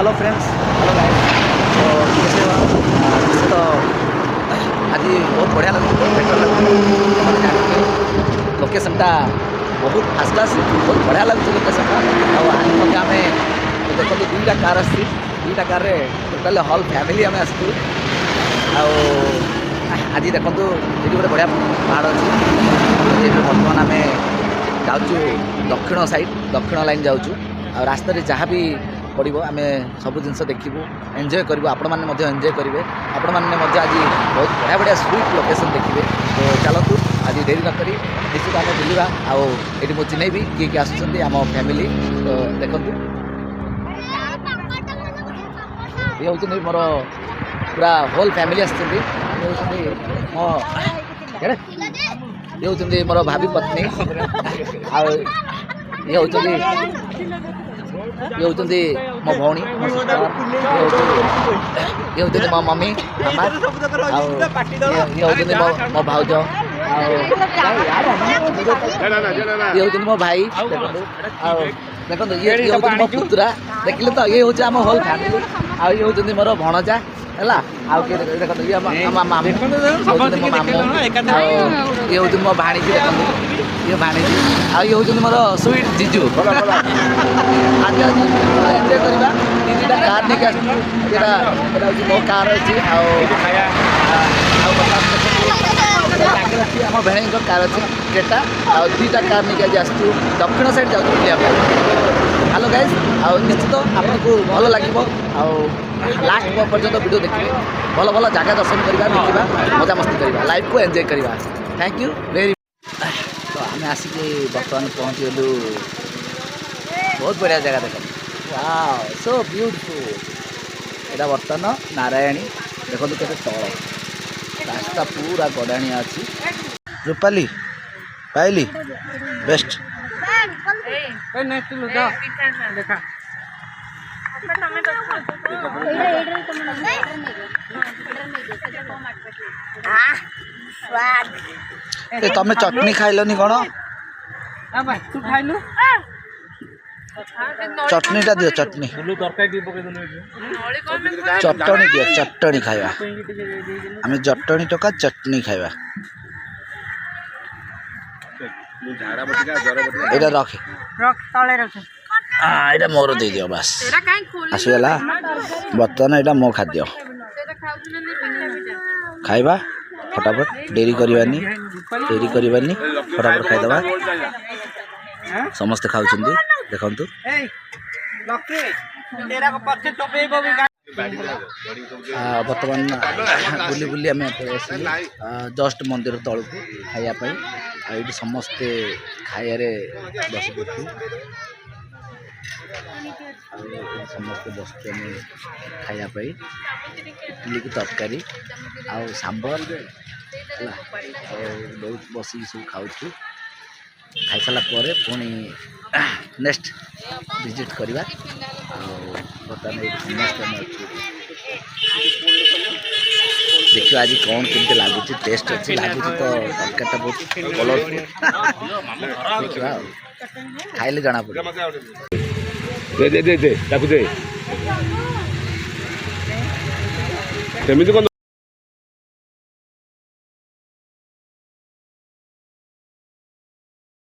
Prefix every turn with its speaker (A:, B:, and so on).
A: Hello friends, hello guys. तो कैसे तो आज बहुत बढ़िया लगे, बहुत बेटर लगे। लोकेशनटा बहुत फास्ट क्लास, बहुत बढ़िया लगे लोकेशनटा। आज आम देखो दुईटा कार आसी, दुईटा कार टोटाल हल फैमिली आम आसू। आज देखो ये गोटे बढ़िया पहाड़ अच्छी। बर्तमान आम जाऊँ दक्षिण साइड, दक्षिण लाइन जाऊँ। रास्ता जहाँ भी पड़ो आम सब जिन देखू, एंजय करूँ। आपण मैंने एंजय करेंगे। आपण मैंने आज बहुत बढ़िया बढ़िया स्वीट लोकेशन देखिए। तो चलतु आज देरी नक निश्चित आम बुलवा। आठ मुझे चिन्हबी किए किए आम फैमिली। तो देखु ये हूँ मोर पूरा होल फैमिली आस। ये हूँ मोर भाभी पत्नी। ये हूँ मो भौणी, मो सिस्टर। ये हूँ मो मम्मी मामा। ये हूँ मो भाउज। ये हूँ मो भाई। देखो ये हूँ मो पुतुरा। देखिले तो ये हूँ आम होल फैमिली। ये हूँ मोर भणजा है। देखो ये मामू, मो मामू। ये हूँ मो भाणीजी। देखो ये भाणीजी। ये हूँ मोर स्वीट जीजू। आज एंजय करवा। तीन कार नहीं मो कार अच्छी। आम भेण कार अच्छी केटा। दुईटा कार नहीं आज आसू दक्षिण साइड जाऊँ बुलाया। हेलो गाइज, निश्चित आपको भल लगे। लास्ट पर्यटन वीडियो देखिए। भल भल जगह दर्शन करवा, देखा, मजा मस्ती करवा, लाइफ को एंजय करवा। Thank you very much. तो आम आसिक बर्तमान पहुँचीगलु बहुत बढ़िया जगह। देख वाओ, सो ब्यूटीफुल। यहाँ बर्तमान नारायणी देखो के तल रास्ता पूरा गड़ाणिया अच्छी। रूपाली पाइली बेस्ट। तमें चटनी खाइलनी कौन? चटनीटा दियो, चटनी चटनी दियो, चटनी खाइबा। आम चटनी टका चटनी खाइबा। एटा रखे एटा मोर दे दियो बस। आसीगला बर्तमान एटा मो खाद्य खाइबा। फटाफट डेरी करवानी, डेरी करवानी, फटाफट खाईदबा। समस्ते खाऊँ देखु। बर्तमान बुली बुली आम जस्ट मंदिर तौक खायापी। ये समस्ते खाइबारे बस पड़ू। समस्ते बस खायापी इडली की तरकारी आउ सांबर बहुत बस सब खाऊ। खाई सारा पुणी नेक्स्ट विजिट करवा। बर्तमान समस्त देखिए आज कौन केमती लगुच, टेस्ट अच्छी लगुच। तो तरकारीटा बहुत कलरफुल देखा, खाइले जना पड़े।